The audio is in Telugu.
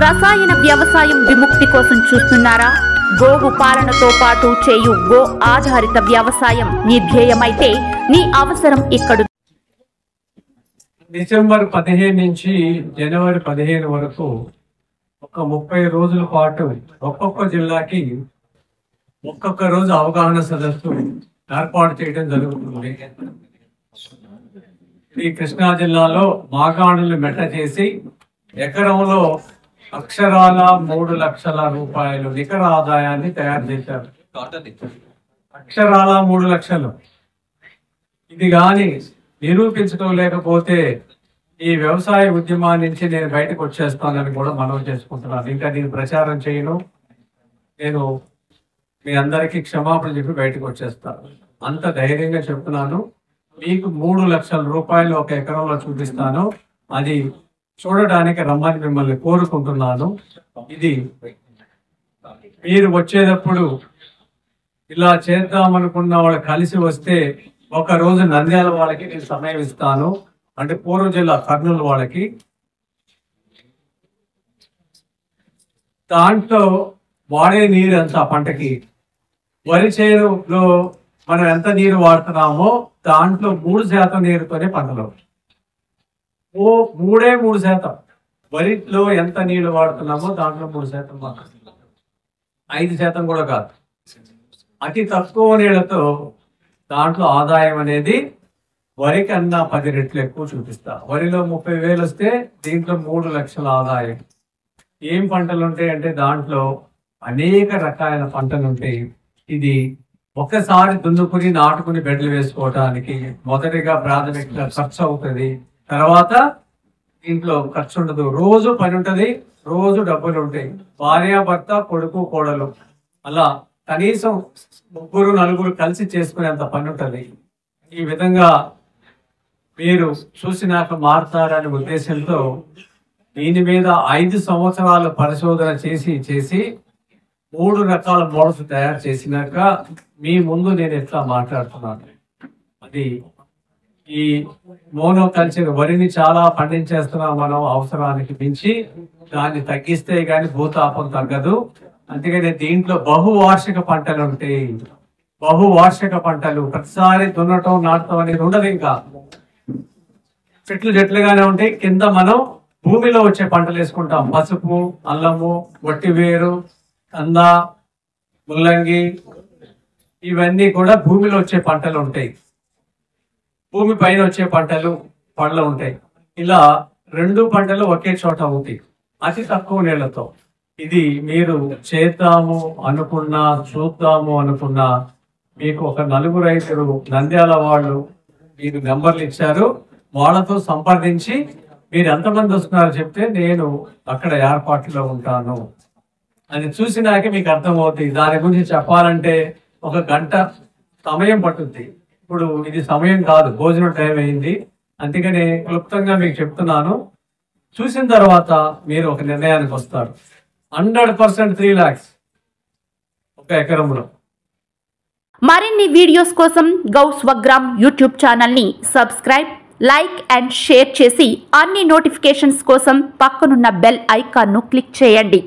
రసాయన వ్యవసాయం విముక్తి కోసం చూస్తున్నారా? గోవు పాలనతో పాటు చేయు గో ఆధారిత వ్యవసాయం నీ ధ్యేయమైతే నీ అవసరం ఇక్కడ. డిసెంబర్ 15 నుంచి జనవరి 15 వరకు ఒక 30 రోజుల పాటు ఒక్కొక్క జిల్లాకి ఒక్కొక్క రోజు అవగాహన సదస్సు ఏర్పాటు చేయడం జరుగుతుంది. ఈ కృష్ణా జిల్లాలో మాగాణులు మెట్ట చేసి ఎకరంలో అక్షరాల 3 లక్షల రూపాయలు నికర ఆదాయాన్ని తయారు చేశారు. అక్షరాల 3 లక్షలు. ఇది కానీ నిరూపించుకోలేకపోతే ఈ వ్యవసాయ ఉద్యమం నుంచి నేను బయటకు వచ్చేస్తానని కూడా మనవి చేసుకుంటున్నాను. ఇంకా నేను ప్రచారం చేయను, నేను మీ అందరికీ క్షమాపణ చెప్పి బయటకు వచ్చేస్తాను. అంత ధైర్యంగా చెప్తున్నాను. మీకు 3 లక్షల రూపాయలు ఒక ఎకరంలో చూపిస్తాను. అది చూడడానికి రమ్మని మిమ్మల్ని కోరుకుంటున్నాను. ఇది మీరు వచ్చేటప్పుడు ఇలా చేద్దామనుకున్న వాళ్ళు కలిసి వస్తే ఒక రోజు నంద్యాల వాళ్ళకి నేను సమయం ఇస్తాను, అంటే పూర్వ జిల్లా కర్నూలు వాళ్ళకి. దాంట్లో వాడే నీరు ఎంత పంటకి, వరి చేనులో మనం ఎంత నీరు వాడుతున్నామో దాంట్లో 3% నీరుతోనే పంటలు. 3% వరిలో ఎంత నీళ్లు వాడుతున్నామో దాంట్లో 3% మాత్రం, 5% కూడా కాదు. అతి తక్కువ నీళ్లతో దాంట్లో ఆదాయం అనేది వరి కన్నా 10 రెట్లు ఎక్కువ చూపిస్తా. వరిలో 30,000 వస్తే దీంట్లో 3 లక్షల ఆదాయం. ఏం పంటలు ఉంటాయి అంటే దాంట్లో అనేక రకాలైన పంటలు ఉంటాయి. ఇది ఒక్కసారి దున్నుకుని నాటుకుని బెడ్లు వేసుకోవడానికి మొదటిగా ప్రాథమికంగా ఖర్చు అవుతుంది. తర్వాత ఇంట్లో ఖర్చు ఉండదు, రోజు పని ఉంటుంది, రోజు డబ్బులు ఉంటాయి. భార్యాభర్త, కొడుకు, కోడలు అలా కనీసం 3-4 కలిసి చేసుకునేంత పని ఉంటుంది. ఈ విధంగా మీరు చూసినాక మారుతారనే ఉద్దేశంతో దీని మీద 5 సంవత్సరాల పరిశోధన చేసి 3 రకాల మోడల్స్ తయారు చేసినాక మీ ముందు నేను ఎట్లా మాట్లాడుతున్నాను. అది ఈ మోనోకల్చర్ వరిని చాలా పండించేస్తున్నాం మనం, అవసరానికి మించి. దాన్ని తగ్గిస్తే గాని భూతాపం తగ్గదు. అందుకని దీంట్లో బహువార్షిక పంటలు ఉంటాయి. బహువార్షిక పంటలు ప్రతిసారి దున్నటం నాటడం అనేది ఉండదు. ఇంకా చెట్లుగానే ఉంటాయి. కింద మనం భూమిలో వచ్చే పంటలు వేసుకుంటాం. పసుపు, అల్లము, వట్టివేరు, కంద, ముల్లంగి, ఇవన్నీ కూడా భూమిలో వచ్చే పంటలు ఉంటాయి. భూమి పైన వచ్చే పంటలు పళ్ళు ఉంటాయి. ఇలా 2 పంటలు ఒకే చోట అవుతాయి అతి తక్కువ నీళ్లతో. ఇది మీరు చేద్దాము అనుకున్నా, చూద్దాము అనుకున్నా, మీకు ఒక 4 నంద్యాల వాళ్ళు మీకు నెంబర్లు ఇచ్చారు. వాళ్ళతో సంప్రదించి మీరు ఎంతమంది వస్తున్నారో చెప్తే నేను అక్కడ ఏర్పాటులో ఉంటాను అని చూసినాక మీకు అర్థమవుతుంది. దాని గురించి చెప్పాలంటే 1 గంట సమయం పట్టుద్ది. ఇప్పుడు ఇది సమయం కాదు, భోజనం టైం అయింది. అందుకని క్లుప్తంగా మీకు చెప్తున్నాను. చూసిన తర్వాత మీరు ఒక నిర్ణయానికి వస్తారు. 100% 3 lakhs ఒక ఎకరంలో. మరిన్ని వీడియోస్ కోసం గౌ స్వగ్రామ్ యూట్యూబ్ ఛానల్ని సబ్స్క్రైబ్, లైక్ అండ్ షేర్ చేసి అన్ని నోటిఫికేషన్స్ కోసం పక్కనున్న బెల్ ఐకాన్ను క్లిక్ చేయండి.